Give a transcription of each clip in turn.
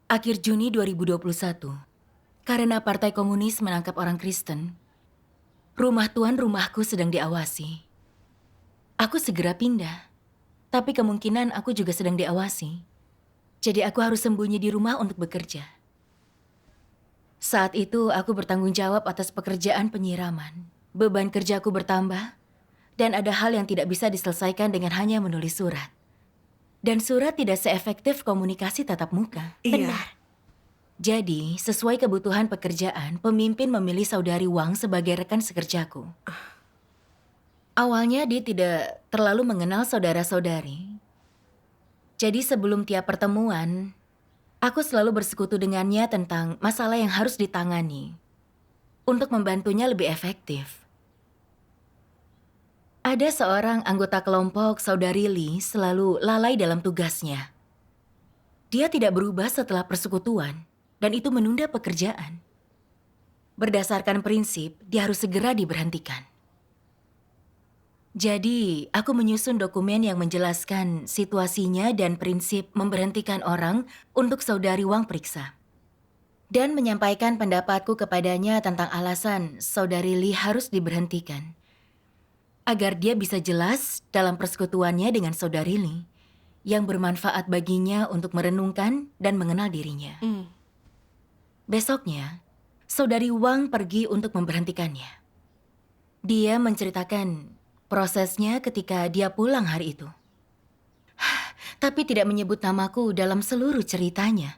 Akhir Juni 2021, karena Partai Komunis menangkap orang Kristen, rumah tuan rumahku sedang diawasi. Aku segera pindah, tapi kemungkinan aku juga sedang diawasi. Jadi aku harus sembunyi di rumah untuk bekerja. Saat itu aku bertanggung jawab atas pekerjaan penyiraman. Beban kerjaku bertambah, dan ada hal yang tidak bisa diselesaikan dengan hanya menulis surat. Dan surat tidak seefektif komunikasi tatap muka. Iya. Jadi, sesuai kebutuhan pekerjaan, pemimpin memilih saudari Wang sebagai rekan sekerjaku. Awalnya dia tidak terlalu mengenal saudara-saudari. Jadi sebelum tiap pertemuan, aku selalu bersekutu dengannya tentang masalah yang harus ditangani untuk membantunya lebih efektif. Ada seorang anggota kelompok saudari Li selalu lalai dalam tugasnya. Dia tidak berubah setelah persekutuan, dan itu menunda pekerjaan. Berdasarkan prinsip, dia harus segera diberhentikan. Jadi, aku menyusun dokumen yang menjelaskan situasinya dan prinsip memberhentikan orang untuk saudari Wang periksa. Dan menyampaikan pendapatku kepadanya tentang alasan saudari Li harus diberhentikan. Agar dia bisa jelas dalam persekutuannya dengan saudari Li, yang bermanfaat baginya untuk merenungkan dan mengenal dirinya. Besoknya, saudari Wang pergi untuk memberhentikannya. Dia menceritakan prosesnya ketika dia pulang hari itu. Tapi tidak menyebut namaku dalam seluruh ceritanya.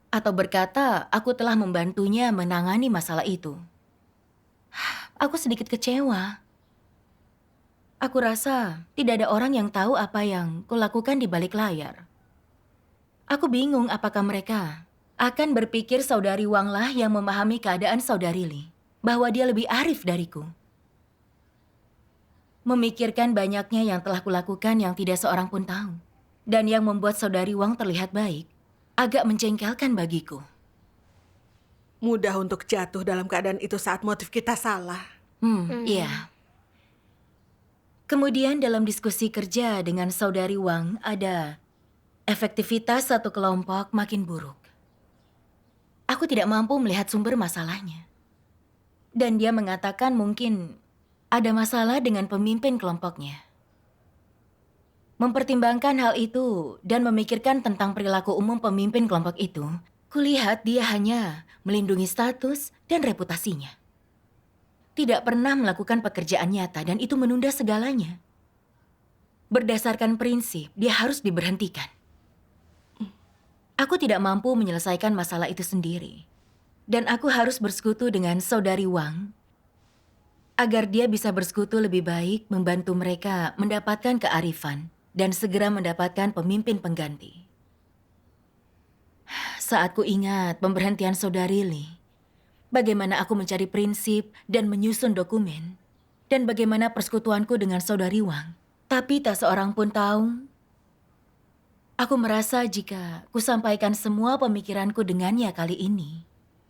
Atau berkata, aku telah membantunya menangani masalah itu. Aku sedikit kecewa. Aku rasa tidak ada orang yang tahu apa yang kulakukan di balik layar. Aku bingung apakah mereka akan berpikir saudari Wang lah yang memahami keadaan saudari Li, bahwa dia lebih arif dariku. Memikirkan banyaknya yang telah kulakukan yang tidak seorang pun tahu. Dan yang membuat saudari Wang terlihat baik, agak menjengkelkan bagiku. Mudah untuk jatuh dalam keadaan itu saat motif kita salah. Iya. Kemudian dalam diskusi kerja dengan saudari Wang, ada efektivitas satu kelompok makin buruk. Aku tidak mampu melihat sumber masalahnya. Dan dia mengatakan mungkin ada masalah dengan pemimpin kelompoknya. Mempertimbangkan hal itu dan memikirkan tentang perilaku umum pemimpin kelompok itu, kulihat dia hanya melindungi status dan reputasinya. Tidak pernah melakukan pekerjaan nyata dan itu menunda segalanya. Berdasarkan prinsip, dia harus diberhentikan. Aku tidak mampu menyelesaikan masalah itu sendiri. Dan aku harus bersekutu dengan saudari Wang agar dia bisa bersekutu lebih baik membantu mereka mendapatkan kearifan dan segera mendapatkan pemimpin pengganti. Saat ku ingat pemberhentian saudari Li, bagaimana aku mencari prinsip dan menyusun dokumen, dan bagaimana persekutuanku dengan saudari Wang. Tapi tak seorang pun tahu. Aku merasa jika kusampaikan semua pemikiranku dengannya kali ini,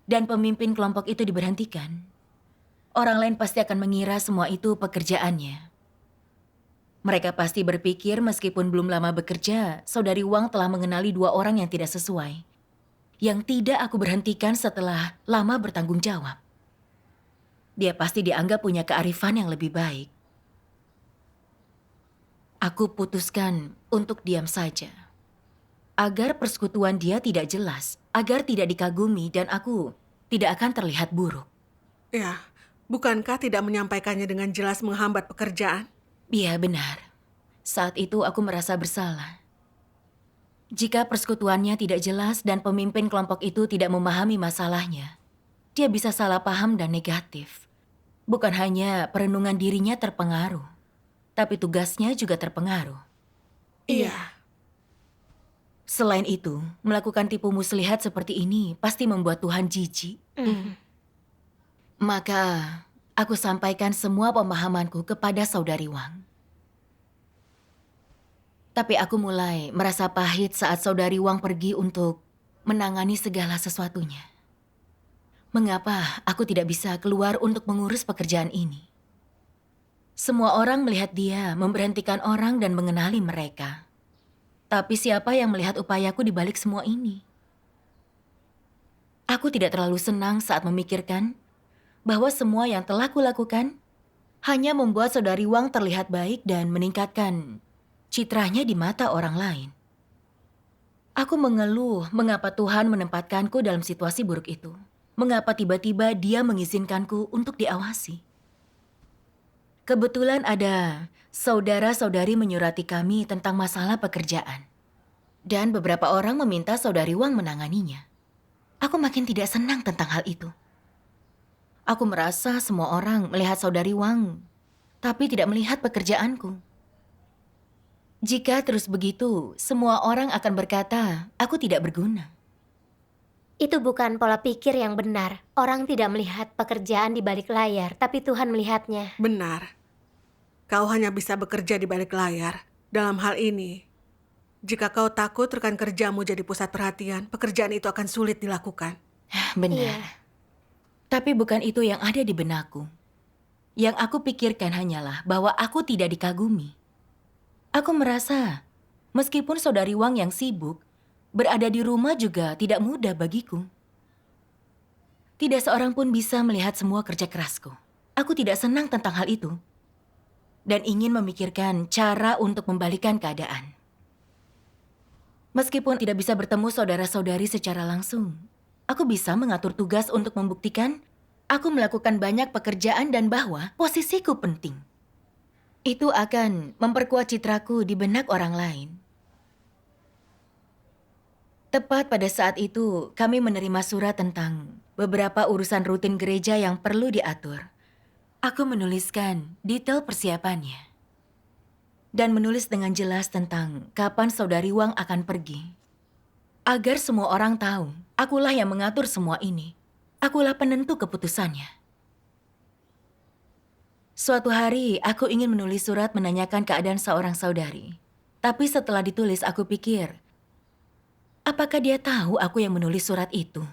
dan pemimpin kelompok itu diberhentikan, orang lain pasti akan mengira semua itu pekerjaannya. Mereka pasti berpikir meskipun belum lama bekerja, saudari Wang telah mengenali dua orang yang tidak sesuai. Yang tidak aku berhentikan setelah lama bertanggung jawab. Dia pasti dianggap punya kearifan yang lebih baik. Aku putuskan untuk diam saja. Agar persekutuan dia tidak jelas, agar tidak dikagumi dan aku tidak akan terlihat buruk. Ya, bukankah tidak menyampaikannya dengan jelas menghambat pekerjaan? Iya, benar. Saat itu aku merasa bersalah. Jika persekutuannya tidak jelas dan pemimpin kelompok itu tidak memahami masalahnya, dia bisa salah paham dan negatif. Bukan hanya perenungan dirinya terpengaruh, tapi tugasnya juga terpengaruh. Iya. Selain itu, melakukan tipu muslihat seperti ini pasti membuat Tuhan jijik. Maka, aku sampaikan semua pemahamanku kepada saudari Wang. Tapi aku mulai merasa pahit saat saudari Wang pergi untuk menangani segala sesuatunya. Mengapa aku tidak bisa keluar untuk mengurus pekerjaan ini? Semua orang melihat dia memberhentikan orang dan mengenali mereka. Tapi siapa yang melihat upayaku di balik semua ini? Aku tidak terlalu senang saat memikirkan bahwa semua yang telah kulakukan hanya membuat saudari Wang terlihat baik dan meningkatkan citranya di mata orang lain. Aku mengeluh mengapa Tuhan menempatkanku dalam situasi buruk itu. Mengapa tiba-tiba Dia mengizinkanku untuk diawasi. Kebetulan ada saudara-saudari menyurati kami tentang masalah pekerjaan. Dan beberapa orang meminta saudari Wang menanganinya. Aku makin tidak senang tentang hal itu. Aku merasa semua orang melihat saudari Wang, tapi tidak melihat pekerjaanku. Jika terus begitu, semua orang akan berkata, aku tidak berguna. Itu bukan pola pikir yang benar. Orang tidak melihat pekerjaan di balik layar, tapi Tuhan melihatnya. Benar. Kau hanya bisa bekerja di balik layar. Dalam hal ini, jika kau takut rekan kerjamu jadi pusat perhatian, pekerjaan itu akan sulit dilakukan. Benar. Iya. Tapi bukan itu yang ada di benakku. Yang aku pikirkan hanyalah bahwa aku tidak dikagumi. Aku merasa, meskipun saudari Wang yang sibuk, berada di rumah juga tidak mudah bagiku. Tidak seorang pun bisa melihat semua kerja kerasku. Aku tidak senang tentang hal itu. Dan ingin memikirkan cara untuk membalikan keadaan. Meskipun tidak bisa bertemu saudara-saudari secara langsung, aku bisa mengatur tugas untuk membuktikan aku melakukan banyak pekerjaan dan bahwa posisiku penting. Itu akan memperkuat citraku di benak orang lain. Tepat pada saat itu, kami menerima surat tentang beberapa urusan rutin gereja yang perlu diatur. Aku menuliskan detail persiapannya. Dan menulis dengan jelas tentang kapan saudari Wang akan pergi. Agar semua orang tahu, akulah yang mengatur semua ini. Akulah penentu keputusannya. Suatu hari, aku ingin menulis surat menanyakan keadaan seorang saudari. Tapi setelah ditulis, aku pikir, apakah dia tahu aku yang menulis surat itu?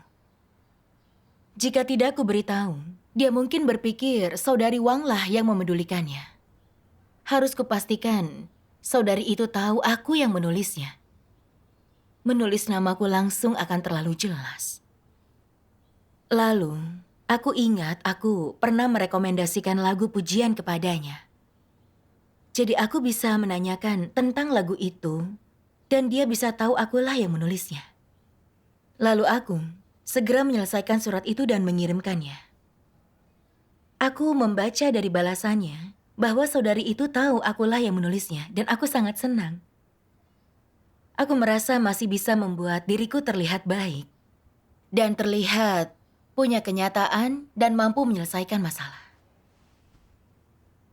Jika tidak aku beritahu, dia mungkin berpikir saudari Wang lah yang memedulikannya. Harus kupastikan, saudari itu tahu aku yang menulisnya. Menulis namaku langsung akan terlalu jelas. Lalu, aku ingat aku pernah merekomendasikan lagu pujian kepadanya. Jadi aku bisa menanyakan tentang lagu itu, dan dia bisa tahu akulah yang menulisnya. Lalu aku segera menyelesaikan surat itu dan mengirimkannya. Aku membaca dari balasannya bahwa saudari itu tahu akulah yang menulisnya, dan aku sangat senang. Aku merasa masih bisa membuat diriku terlihat baik, dan terlihat punya kenyataan dan mampu menyelesaikan masalah.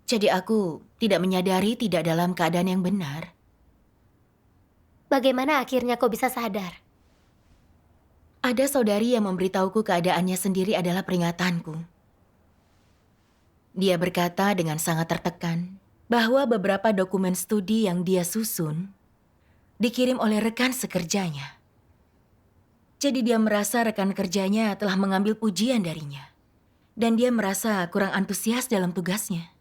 Jadi aku tidak menyadari tidak dalam keadaan yang benar. Bagaimana akhirnya kau bisa sadar? Ada saudari yang memberitahuku keadaannya sendiri adalah peringatanku. Dia berkata dengan sangat tertekan bahwa beberapa dokumen studi yang dia susun dikirim oleh rekan sekerjanya. Jadi dia merasa rekan kerjanya telah mengambil pujian darinya. Dan dia merasa kurang antusias dalam tugasnya.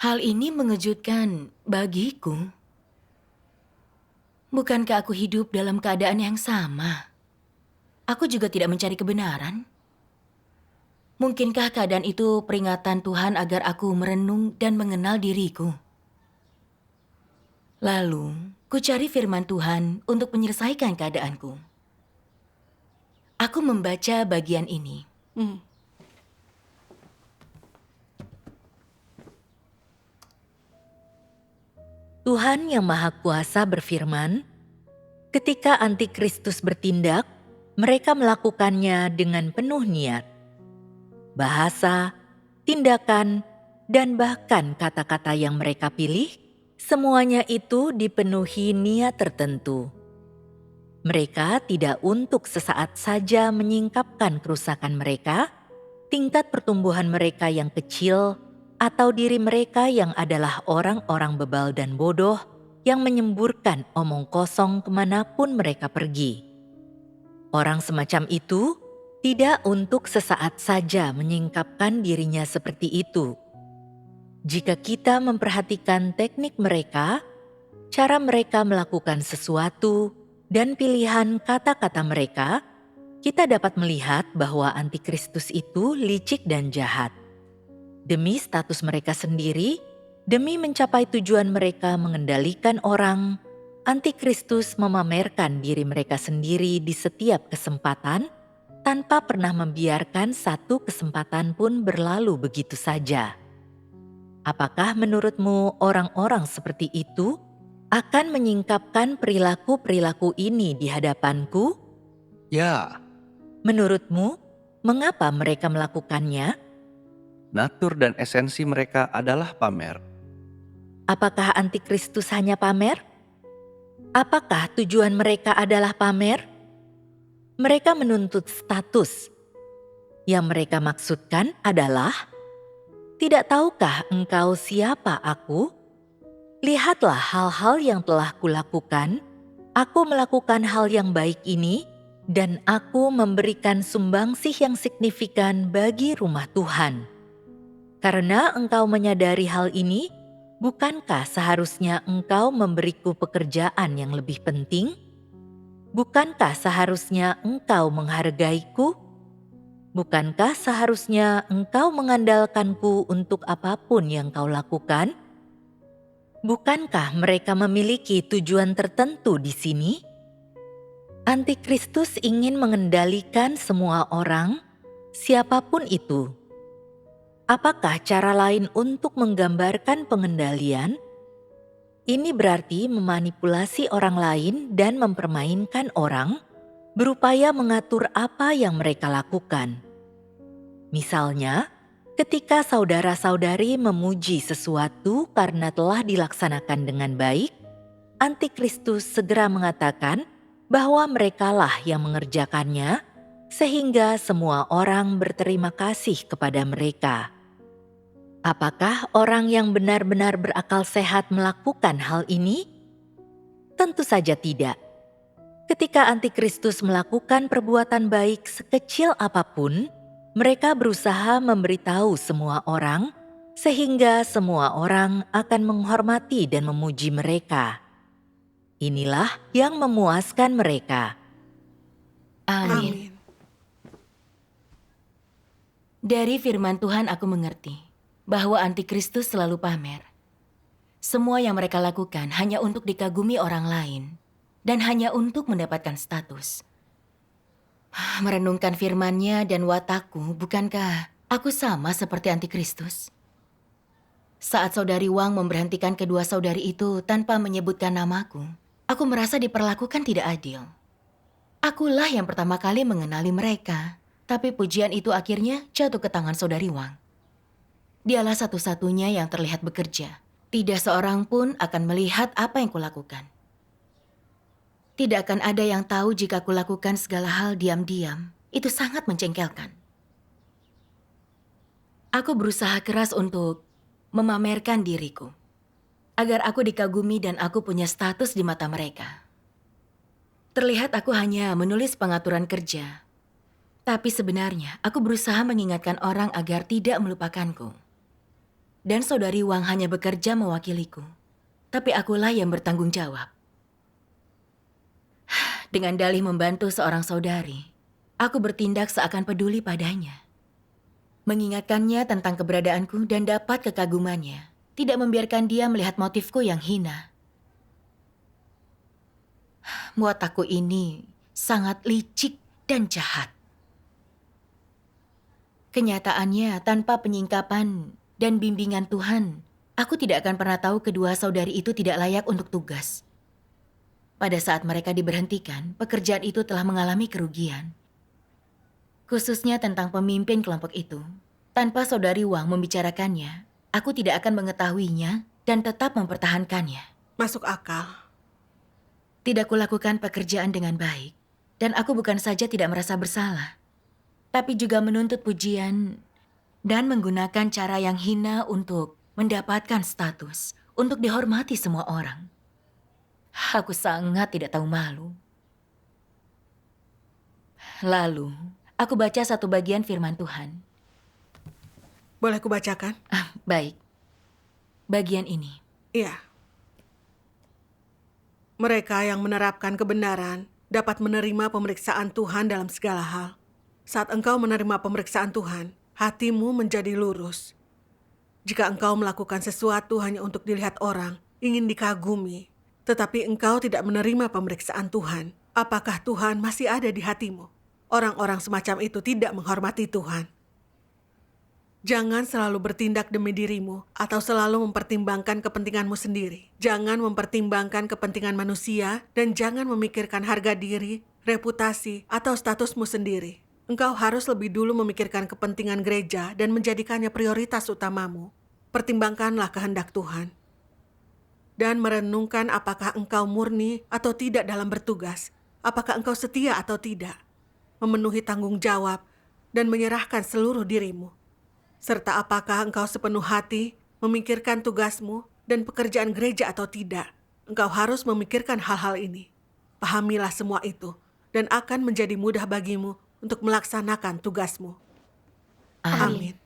Hal ini mengejutkan bagiku. Bukankah aku hidup dalam keadaan yang sama? Aku juga tidak mencari kebenaran. Mungkinkah keadaan itu peringatan Tuhan agar aku merenung dan mengenal diriku? Lalu, ku cari firman Tuhan untuk menyelesaikan keadaanku. Aku membaca bagian ini. Tuhan yang Maha Kuasa berfirman, ketika Antikristus bertindak, mereka melakukannya dengan penuh niat. Bahasa, tindakan, dan bahkan kata-kata yang mereka pilih, semuanya itu dipenuhi niat tertentu. Mereka tidak untuk sesaat saja menyingkapkan kerusakan mereka, tingkat pertumbuhan mereka yang kecil, atau diri mereka yang adalah orang-orang bebal dan bodoh yang menyemburkan omong kosong kemanapun mereka pergi. Orang semacam itu tidak untuk sesaat saja menyingkapkan dirinya seperti itu. Jika kita memperhatikan teknik mereka, cara mereka melakukan sesuatu, dan pilihan kata-kata mereka, kita dapat melihat bahwa antikristus itu licik dan jahat. Demi status mereka sendiri, demi mencapai tujuan mereka mengendalikan orang, antikristus memamerkan diri mereka sendiri di setiap kesempatan tanpa pernah membiarkan satu kesempatan pun berlalu begitu saja. Apakah menurutmu orang-orang seperti itu akan menyingkapkan perilaku-perilaku ini di hadapanku? Ya, Menurutmu, mengapa mereka melakukannya? natur dan esensi mereka adalah pamer. Apakah antikristus hanya pamer? Apakah tujuan mereka adalah pamer? Mereka menuntut status. Yang mereka maksudkan adalah, tidak tahukah engkau siapa aku? Lihatlah hal-hal yang telah kulakukan. Aku melakukan hal yang baik ini, dan aku memberikan sumbangsih yang signifikan bagi rumah Tuhan. Karena engkau menyadari hal ini, bukankah seharusnya engkau memberiku pekerjaan yang lebih penting? Bukankah seharusnya engkau menghargaiku? Bukankah seharusnya engkau mengandalkanku untuk apapun yang kau lakukan? Bukankah mereka memiliki tujuan tertentu di sini? Antikristus ingin mengendalikan semua orang, siapapun itu. Apakah cara lain untuk menggambarkan pengendalian? Ini berarti memanipulasi orang lain dan mempermainkan orang, berupaya mengatur apa yang mereka lakukan. Misalnya, ketika saudara-saudari memuji sesuatu karena telah dilaksanakan dengan baik, antikristus segera mengatakan bahwa merekalah yang mengerjakannya, sehingga semua orang berterima kasih kepada mereka. Apakah orang yang benar-benar berakal sehat melakukan hal ini? Tentu saja tidak. Ketika antikristus melakukan perbuatan baik sekecil apapun, mereka berusaha memberitahu semua orang, sehingga semua orang akan menghormati dan memuji mereka. Inilah yang memuaskan mereka. Amin. Amin. Dari firman Tuhan aku mengerti bahwa antikristus selalu pamer. Semua yang mereka lakukan hanya untuk dikagumi orang lain dan hanya untuk mendapatkan status. Merenungkan firman-Nya dan watakku, bukankah aku sama seperti antikristus? Saat saudari Wang memberhentikan kedua saudari itu tanpa menyebutkan namaku, aku merasa diperlakukan tidak adil. Akulah yang pertama kali mengenali mereka, tapi pujian itu akhirnya jatuh ke tangan saudari Wang. Dialah satu-satunya yang terlihat bekerja. Tidak seorang pun akan melihat apa yang kulakukan. Tidak akan ada yang tahu jika kulakukan segala hal diam-diam. Itu sangat mencengkelkan. Aku berusaha keras untuk memamerkan diriku, agar aku dikagumi dan aku punya status di mata mereka. Terlihat aku hanya menulis pengaturan kerja, tapi sebenarnya aku berusaha mengingatkan orang agar tidak melupakanku. Dan saudari Wang hanya bekerja mewakiliku, tapi akulah yang bertanggung jawab. Dengan dalih membantu seorang saudari, aku bertindak seakan peduli padanya. Mengingatkannya tentang keberadaanku dan dapat kekagumannya, tidak membiarkan dia melihat motifku yang hina. Watakku ini sangat licik dan jahat. Kenyataannya, tanpa penyingkapan dan bimbingan Tuhan, aku tidak akan pernah tahu kedua saudari itu tidak layak untuk tugas. Pada saat mereka diberhentikan, pekerjaan itu telah mengalami kerugian. Khususnya tentang pemimpin kelompok itu. Tanpa saudari Wang membicarakannya, aku tidak akan mengetahuinya dan tetap mempertahankannya. Masuk akal. Tidak kulakukan pekerjaan dengan baik, dan aku bukan saja tidak merasa bersalah, tapi juga menuntut pujian dan menggunakan cara yang hina untuk mendapatkan status, untuk dihormati semua orang. Aku sangat tidak tahu malu. Lalu, aku baca satu bagian firman Tuhan. Boleh kubacakan? Baik. Bagian ini. Iya. Mereka yang menerapkan kebenaran dapat menerima pemeriksaan Tuhan dalam segala hal. Saat engkau menerima pemeriksaan Tuhan, hatimu menjadi lurus. Jika engkau melakukan sesuatu hanya untuk dilihat orang, ingin dikagumi, tetapi engkau tidak menerima pemeriksaan Tuhan, apakah Tuhan masih ada di hatimu? Orang-orang semacam itu tidak menghormati Tuhan. Jangan selalu bertindak demi dirimu atau selalu mempertimbangkan kepentinganmu sendiri. Jangan mempertimbangkan kepentingan manusia dan jangan memikirkan harga diri, reputasi, atau statusmu sendiri. Engkau harus lebih dulu memikirkan kepentingan gereja dan menjadikannya prioritas utamamu. Pertimbangkanlah kehendak Tuhan. Dan merenungkan apakah engkau murni atau tidak dalam bertugas. Apakah engkau setia atau tidak. Memenuhi tanggung jawab dan menyerahkan seluruh dirimu. Serta apakah engkau sepenuh hati memikirkan tugasmu dan pekerjaan gereja atau tidak. Engkau harus memikirkan hal-hal ini. Pahamilah semua itu dan akan menjadi mudah bagimu untuk melaksanakan tugasmu. Amin.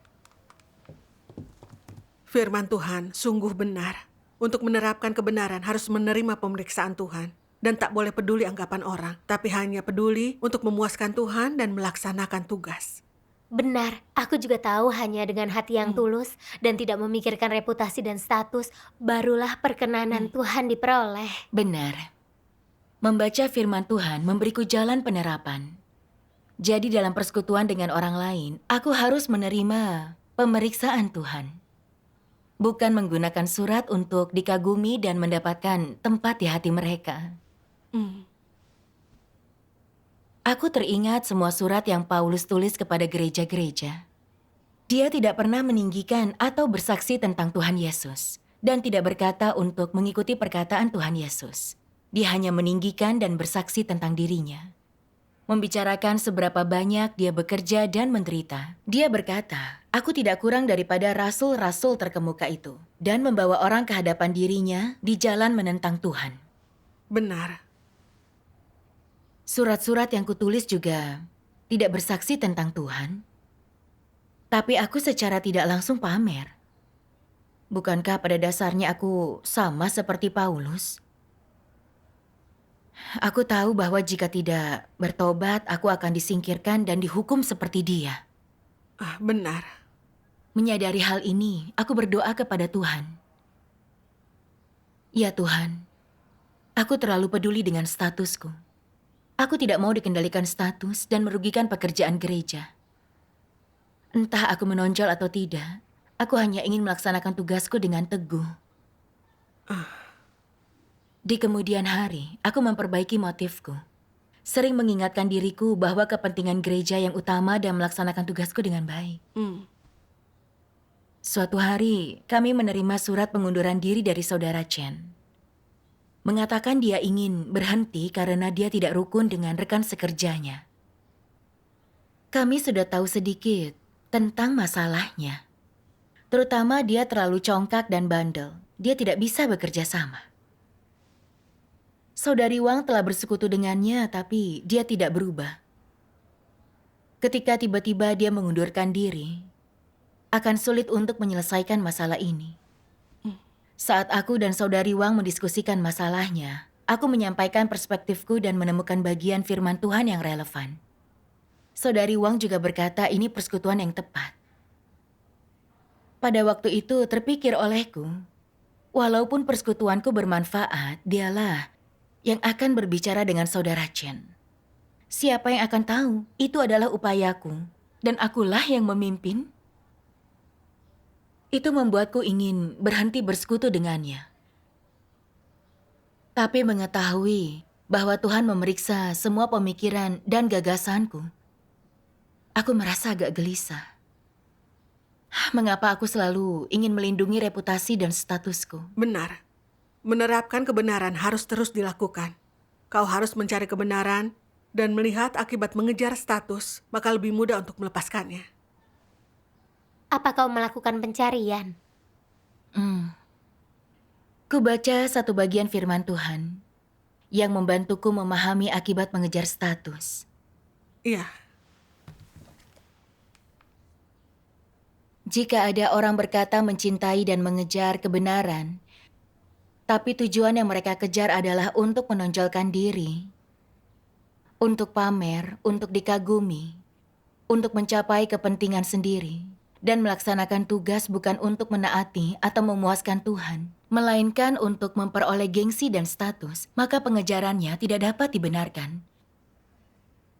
Firman Tuhan sungguh benar. Untuk menerapkan kebenaran harus menerima pemeriksaan Tuhan. Dan tak boleh peduli anggapan orang, tapi hanya peduli untuk memuaskan Tuhan dan melaksanakan tugas. Benar, aku juga tahu hanya dengan hati yang tulus dan tidak memikirkan reputasi dan status, barulah perkenanan Tuhan diperoleh. Benar. Membaca firman Tuhan memberiku jalan penerapan. Jadi dalam persekutuan dengan orang lain, aku harus menerima pemeriksaan Tuhan. Bukan menggunakan surat untuk dikagumi dan mendapatkan tempat di hati mereka. Aku teringat semua surat yang Paulus tulis kepada gereja-gereja. Dia tidak pernah meninggikan atau bersaksi tentang Tuhan Yesus dan tidak berkata untuk mengikuti perkataan Tuhan Yesus. Dia hanya meninggikan dan bersaksi tentang dirinya. Membicarakan seberapa banyak dia bekerja dan menderita. Dia berkata, "Aku tidak kurang daripada rasul-rasul terkemuka itu," dan membawa orang ke hadapan dirinya di jalan menentang Tuhan. Benar. Surat-surat yang kutulis juga tidak bersaksi tentang Tuhan, tapi aku secara tidak langsung pamer. Bukankah pada dasarnya aku sama seperti Paulus? Aku tahu bahwa jika tidak bertobat, aku akan disingkirkan dan dihukum seperti dia. Benar. Menyadari hal ini, aku berdoa kepada Tuhan. Ya Tuhan, aku terlalu peduli dengan statusku. Aku tidak mau dikendalikan status dan merugikan pekerjaan gereja. Entah aku menonjol atau tidak, aku hanya ingin melaksanakan tugasku dengan teguh. Di kemudian hari, aku memperbaiki motifku. Sering mengingatkan diriku bahwa kepentingan gereja yang utama dan melaksanakan tugasku dengan baik. Suatu hari, kami menerima surat pengunduran diri dari saudara Chen. Mengatakan dia ingin berhenti karena dia tidak rukun dengan rekan sekerjanya. Kami sudah tahu sedikit tentang masalahnya. Terutama dia terlalu congkak dan bandel. Dia tidak bisa bekerja sama. Saudari Wang telah bersekutu dengannya, tapi dia tidak berubah. Ketika tiba-tiba dia mengundurkan diri, akan sulit untuk menyelesaikan masalah ini. Saat aku dan saudari Wang mendiskusikan masalahnya, aku menyampaikan perspektifku dan menemukan bagian firman Tuhan yang relevan. Saudari Wang juga berkata ini persekutuan yang tepat. Pada waktu itu terpikir olehku, walaupun persekutuanku bermanfaat, dialah yang akan berbicara dengan saudara Chen. Siapa yang akan tahu? Itu adalah upayaku, dan akulah yang memimpin. Itu membuatku ingin berhenti bersekutu dengannya. Tapi mengetahui bahwa Tuhan memeriksa semua pemikiran dan gagasanku, aku merasa agak gelisah. Mengapa aku selalu ingin melindungi reputasi dan statusku? Benar. Menerapkan kebenaran harus terus dilakukan. Kau harus mencari kebenaran dan melihat akibat mengejar status, maka lebih mudah untuk melepaskannya. Apa kau melakukan pencarian? Ku baca satu bagian firman Tuhan yang membantuku memahami akibat mengejar status. Iya, Jika ada orang berkata mencintai dan mengejar kebenaran, tapi tujuan yang mereka kejar adalah untuk menonjolkan diri, untuk pamer, untuk dikagumi, untuk mencapai kepentingan sendiri, dan melaksanakan tugas bukan untuk menaati atau memuaskan Tuhan, melainkan untuk memperoleh gengsi dan status, maka pengejarannya tidak dapat dibenarkan.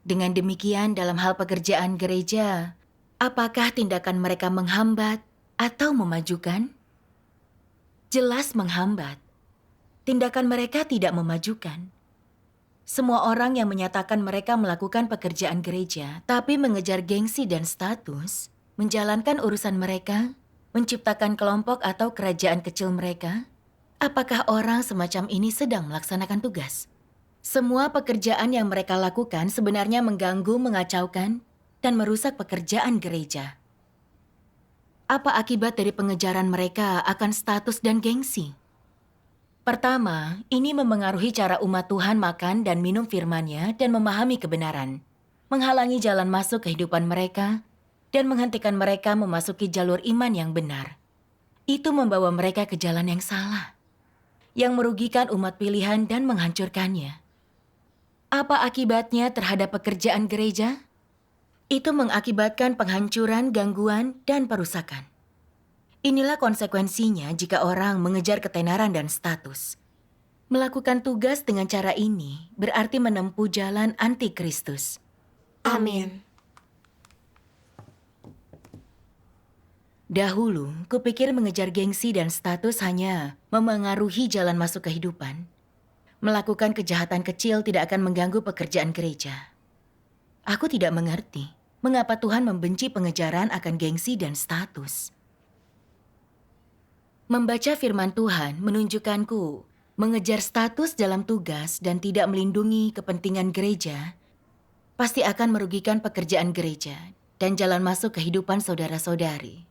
Dengan demikian, dalam hal pekerjaan gereja, apakah tindakan mereka menghambat atau memajukan? Jelas menghambat. Tindakan mereka tidak memajukan. Semua orang yang menyatakan mereka melakukan pekerjaan gereja, tapi mengejar gengsi dan status, menjalankan urusan mereka, menciptakan kelompok atau kerajaan kecil mereka, apakah orang semacam ini sedang melaksanakan tugas? Semua pekerjaan yang mereka lakukan sebenarnya mengganggu, mengacaukan, dan merusak pekerjaan gereja. Apa akibat dari pengejaran mereka akan status dan gengsi? Pertama, ini memengaruhi cara umat Tuhan makan dan minum firman-Nya dan memahami kebenaran, menghalangi jalan masuk kehidupan mereka, dan menghentikan mereka memasuki jalur iman yang benar. Itu membawa mereka ke jalan yang salah, yang merugikan umat pilihan dan menghancurkannya. Apa akibatnya terhadap pekerjaan gereja? Itu mengakibatkan penghancuran, gangguan, dan perusakan. Inilah konsekuensinya jika orang mengejar ketenaran dan status. Melakukan tugas dengan cara ini berarti menempuh jalan anti-Kristus. Amin. Dahulu, kupikir mengejar gengsi dan status hanya memengaruhi jalan masuk kehidupan. Melakukan kejahatan kecil tidak akan mengganggu pekerjaan gereja. Aku tidak mengerti mengapa Tuhan membenci pengejaran akan gengsi dan status. Membaca firman Tuhan menunjukkanku mengejar status dalam tugas dan tidak melindungi kepentingan gereja pasti akan merugikan pekerjaan gereja dan jalan masuk kehidupan saudara-saudari.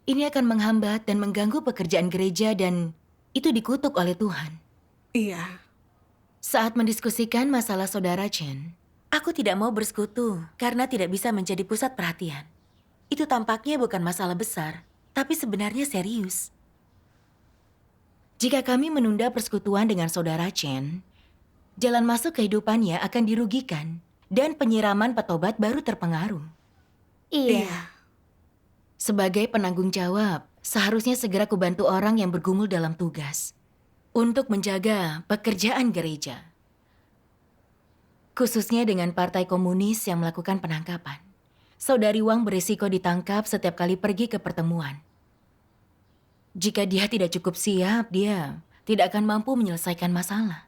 Ini akan menghambat dan mengganggu pekerjaan gereja dan itu dikutuk oleh Tuhan. Iya. Saat mendiskusikan masalah saudara Chen, aku tidak mau bersekutu karena tidak bisa menjadi pusat perhatian. Itu tampaknya bukan masalah besar, tapi sebenarnya serius. Jika kami menunda persekutuan dengan saudara Chen, jalan masuk kehidupannya akan dirugikan dan penyiraman petobat baru terpengaruh. Iya. Sebagai penanggung jawab, seharusnya segera kubantu orang yang bergumul dalam tugas untuk menjaga pekerjaan gereja. Khususnya dengan Partai Komunis yang melakukan penangkapan. Saudari Wang berisiko ditangkap setiap kali pergi ke pertemuan. Jika dia tidak cukup siap, dia tidak akan mampu menyelesaikan masalah.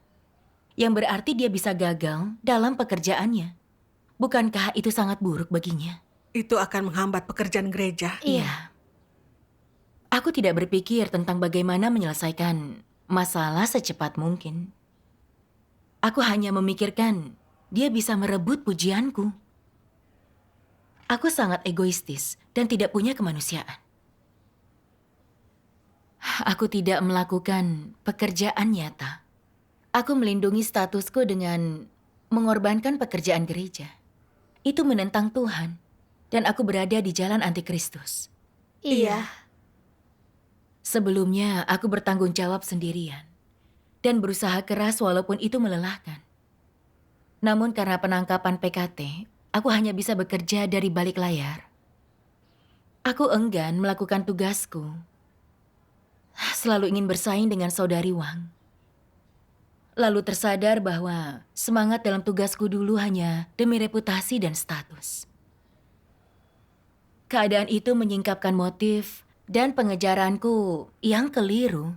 Yang berarti dia bisa gagal dalam pekerjaannya. Bukankah itu sangat buruk baginya? Itu akan menghambat pekerjaan gereja. Iya. Aku tidak berpikir tentang bagaimana menyelesaikan masalah secepat mungkin. Aku hanya memikirkan dia bisa merebut pujianku. Aku sangat egoistis dan tidak punya kemanusiaan. Aku tidak melakukan pekerjaan nyata. Aku melindungi statusku dengan mengorbankan pekerjaan gereja. Itu menentang Tuhan, dan aku berada di jalan antikristus. Iya. Sebelumnya, aku bertanggung jawab sendirian dan berusaha keras walaupun itu melelahkan. Namun karena penangkapan PKT, aku hanya bisa bekerja dari balik layar. Aku enggan melakukan tugasku. Selalu ingin bersaing dengan saudari Wang. Lalu tersadar bahwa semangat dalam tugasku dulu hanya demi reputasi dan status. Keadaan itu menyingkapkan motif dan pengejaranku yang keliru.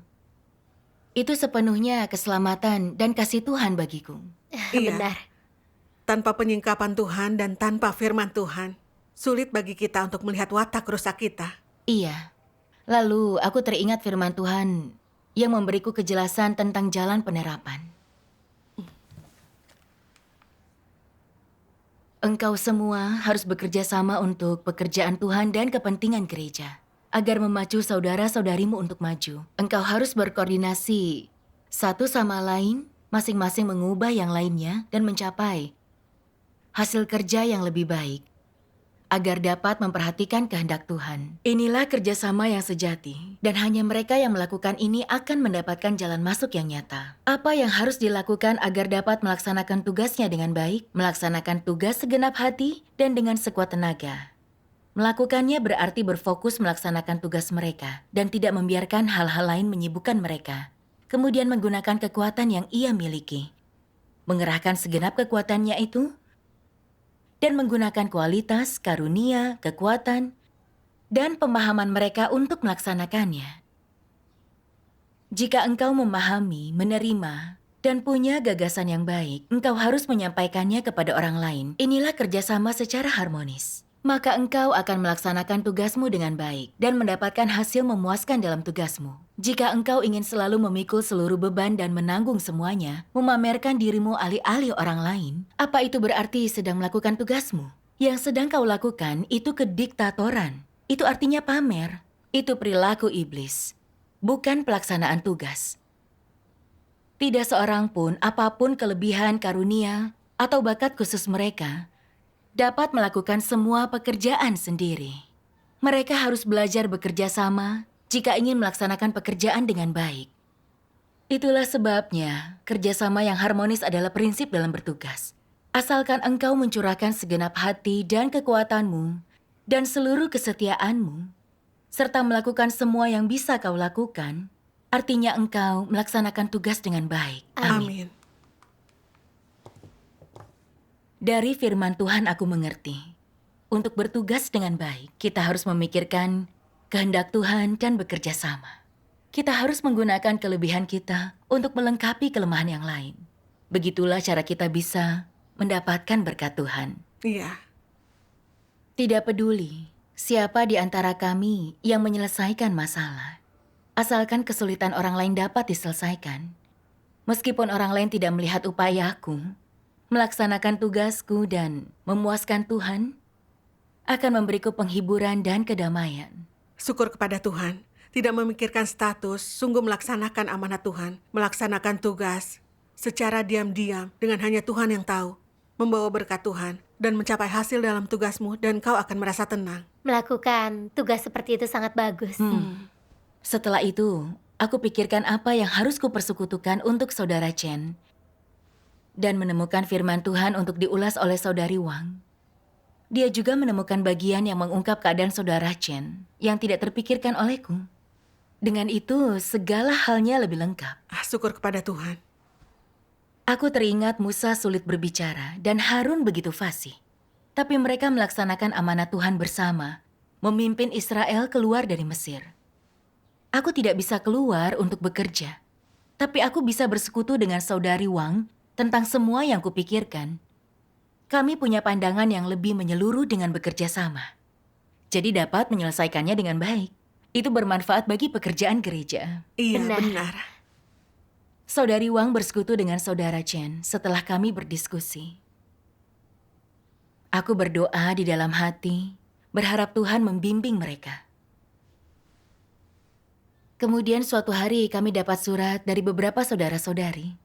Itu sepenuhnya keselamatan dan kasih Tuhan bagiku. Iya. Benar. Tanpa penyingkapan Tuhan dan tanpa firman Tuhan, sulit bagi kita untuk melihat watak rusak kita. Iya. Lalu aku teringat firman Tuhan yang memberiku kejelasan tentang jalan penerapan. Engkau semua harus bekerja sama untuk pekerjaan Tuhan dan kepentingan gereja. Agar memacu saudara-saudarimu untuk maju, engkau harus berkoordinasi satu sama lain, masing-masing mengubah yang lainnya dan mencapai hasil kerja yang lebih baik. agar dapat memperhatikan kehendak Tuhan. Inilah kerjasama yang sejati, dan hanya mereka yang melakukan ini akan mendapatkan jalan masuk yang nyata. Apa yang harus dilakukan agar dapat melaksanakan tugasnya dengan baik, melaksanakan tugas segenap hati, dan dengan sekuat tenaga. Melakukannya berarti berfokus melaksanakan tugas mereka, dan tidak membiarkan hal-hal lain menyibukkan mereka. Kemudian menggunakan kekuatan yang ia miliki. Mengerahkan segenap kekuatannya itu, dan menggunakan kualitas, karunia, kekuatan, dan pemahaman mereka untuk melaksanakannya. Jika engkau memahami, menerima, dan punya gagasan yang baik, engkau harus menyampaikannya kepada orang lain. Inilah kerjasama secara harmonis. Maka engkau akan melaksanakan tugasmu dengan baik dan mendapatkan hasil memuaskan dalam tugasmu. Jika engkau ingin selalu memikul seluruh beban dan menanggung semuanya, memamerkan dirimu alih-alih orang lain, apa itu berarti sedang melakukan tugasmu? Yang sedang kau lakukan itu kediktatoran. Itu artinya pamer. Itu perilaku iblis, bukan pelaksanaan tugas. Tidak seorang pun, apapun kelebihan, karunia, atau bakat khusus mereka, dapat melakukan semua pekerjaan sendiri. Mereka harus belajar bekerja sama jika ingin melaksanakan pekerjaan dengan baik. Itulah sebabnya kerjasama yang harmonis adalah prinsip dalam bertugas. Asalkan engkau mencurahkan segenap hati dan kekuatanmu dan seluruh kesetiaanmu, serta melakukan semua yang bisa kau lakukan, artinya engkau melaksanakan tugas dengan baik. Amin. Dari firman Tuhan aku mengerti, untuk bertugas dengan baik, kita harus memikirkan kehendak Tuhan dan bekerja sama. Kita harus menggunakan kelebihan kita untuk melengkapi kelemahan yang lain. Begitulah cara kita bisa mendapatkan berkat Tuhan. Iya. Tidak peduli siapa di antara kami yang menyelesaikan masalah, asalkan kesulitan orang lain dapat diselesaikan. Meskipun orang lain tidak melihat upayaku, melaksanakan tugasku dan memuaskan Tuhan akan memberiku penghiburan dan kedamaian. Syukur kepada Tuhan. Tidak memikirkan status, sungguh melaksanakan amanat Tuhan. Melaksanakan tugas secara diam-diam dengan hanya Tuhan yang tahu. Membawa berkat Tuhan dan mencapai hasil dalam tugasmu dan kau akan merasa tenang. Melakukan tugas seperti itu sangat bagus. Setelah itu, aku pikirkan apa yang harus kupersekutukan untuk saudara Chen dan menemukan firman Tuhan untuk diulas oleh saudari Wang. Dia juga menemukan bagian yang mengungkap keadaan saudara Chen yang tidak terpikirkan olehku. Dengan itu, segala halnya lebih lengkap. Syukur kepada Tuhan. Aku teringat Musa sulit berbicara dan Harun begitu fasih. Tapi mereka melaksanakan amanat Tuhan bersama, memimpin Israel keluar dari Mesir. Aku tidak bisa keluar untuk bekerja, tapi aku bisa bersekutu dengan saudari Wang tentang semua yang kupikirkan. Kami punya pandangan yang lebih menyeluruh dengan bekerja sama. Jadi dapat menyelesaikannya dengan baik. Itu bermanfaat bagi pekerjaan gereja. Iya, Benar. benar. Saudari Wang bersekutu dengan saudara Chen setelah kami berdiskusi. Aku berdoa di dalam hati, berharap Tuhan membimbing mereka. Kemudian suatu hari kami dapat surat dari beberapa saudara-saudari.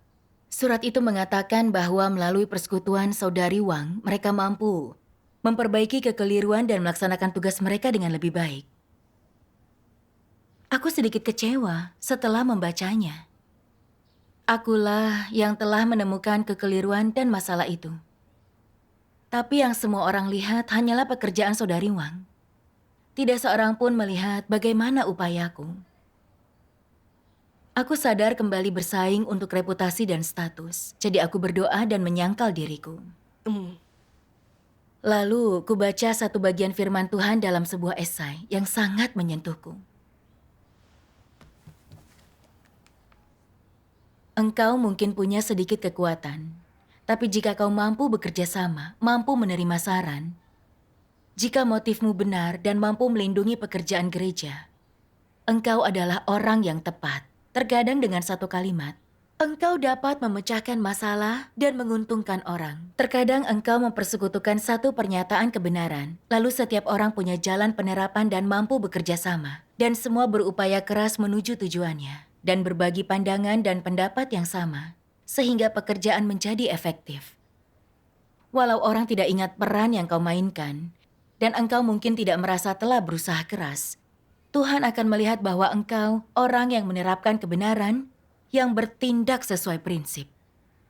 Surat itu mengatakan bahwa melalui persekutuan saudari Wang, mereka mampu memperbaiki kekeliruan dan melaksanakan tugas mereka dengan lebih baik. Aku sedikit kecewa setelah membacanya. Akulah yang telah menemukan kekeliruan dan masalah itu. Tapi yang semua orang lihat hanyalah pekerjaan saudari Wang. Tidak seorang pun melihat bagaimana upayaku. Aku sadar kembali bersaing untuk reputasi dan status. Jadi aku berdoa dan menyangkal diriku. Lalu kubaca satu bagian firman Tuhan dalam sebuah esai yang sangat menyentuhku. Engkau mungkin punya sedikit kekuatan, tapi jika kau mampu bekerja sama, mampu menerima saran, jika motifmu benar dan mampu melindungi pekerjaan gereja, engkau adalah orang yang tepat. Terkadang dengan satu kalimat, engkau dapat memecahkan masalah dan menguntungkan orang. Terkadang engkau mempersekutukan satu pernyataan kebenaran, lalu setiap orang punya jalan penerapan dan mampu bekerja sama. Dan semua berupaya keras menuju tujuannya, dan berbagi pandangan dan pendapat yang sama, sehingga pekerjaan menjadi efektif. Walau orang tidak ingat peran yang kau mainkan, dan engkau mungkin tidak merasa telah berusaha keras, Tuhan akan melihat bahwa engkau orang yang menerapkan kebenaran, yang bertindak sesuai prinsip.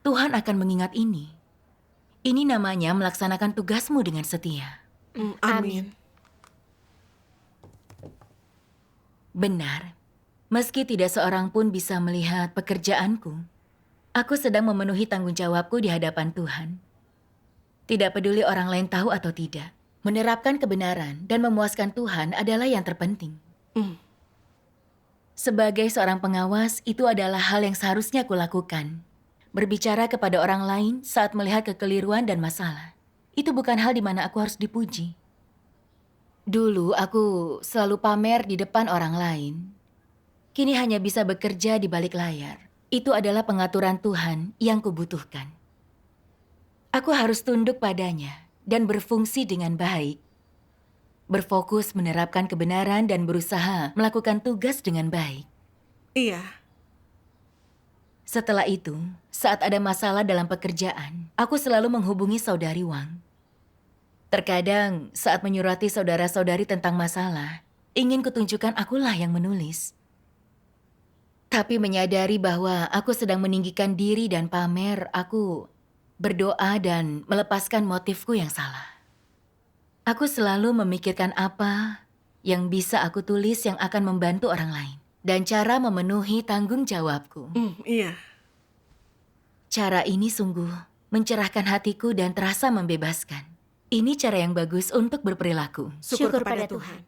Tuhan akan mengingat ini. Ini namanya melaksanakan tugasmu dengan setia. Amin. Benar, meski tidak seorang pun bisa melihat pekerjaanku, aku sedang memenuhi tanggung jawabku di hadapan Tuhan. Tidak peduli orang lain tahu atau tidak, menerapkan kebenaran dan memuaskan Tuhan adalah yang terpenting. Sebagai seorang pengawas, itu adalah hal yang seharusnya kulakukan. Berbicara kepada orang lain saat melihat kekeliruan dan masalah. Itu bukan hal di mana aku harus dipuji. Dulu aku selalu pamer di depan orang lain. Kini hanya bisa bekerja di balik layar. Itu adalah pengaturan Tuhan yang kubutuhkan. Aku harus tunduk padanya dan berfungsi dengan baik. Berfokus menerapkan kebenaran dan berusaha melakukan tugas dengan baik. Iya. Setelah itu, saat ada masalah dalam pekerjaan, aku selalu menghubungi saudari Wang. Terkadang saat menyurati saudara-saudari tentang masalah, ingin kutunjukkan akulah yang menulis. Tapi menyadari bahwa aku sedang meninggikan diri dan pamer, aku berdoa dan melepaskan motifku yang salah. Aku selalu memikirkan apa yang bisa aku tulis yang akan membantu orang lain. Dan cara memenuhi tanggung jawabku. Iya. Cara ini sungguh mencerahkan hatiku dan terasa membebaskan. Ini cara yang bagus untuk berperilaku. Syukur kepada Tuhan.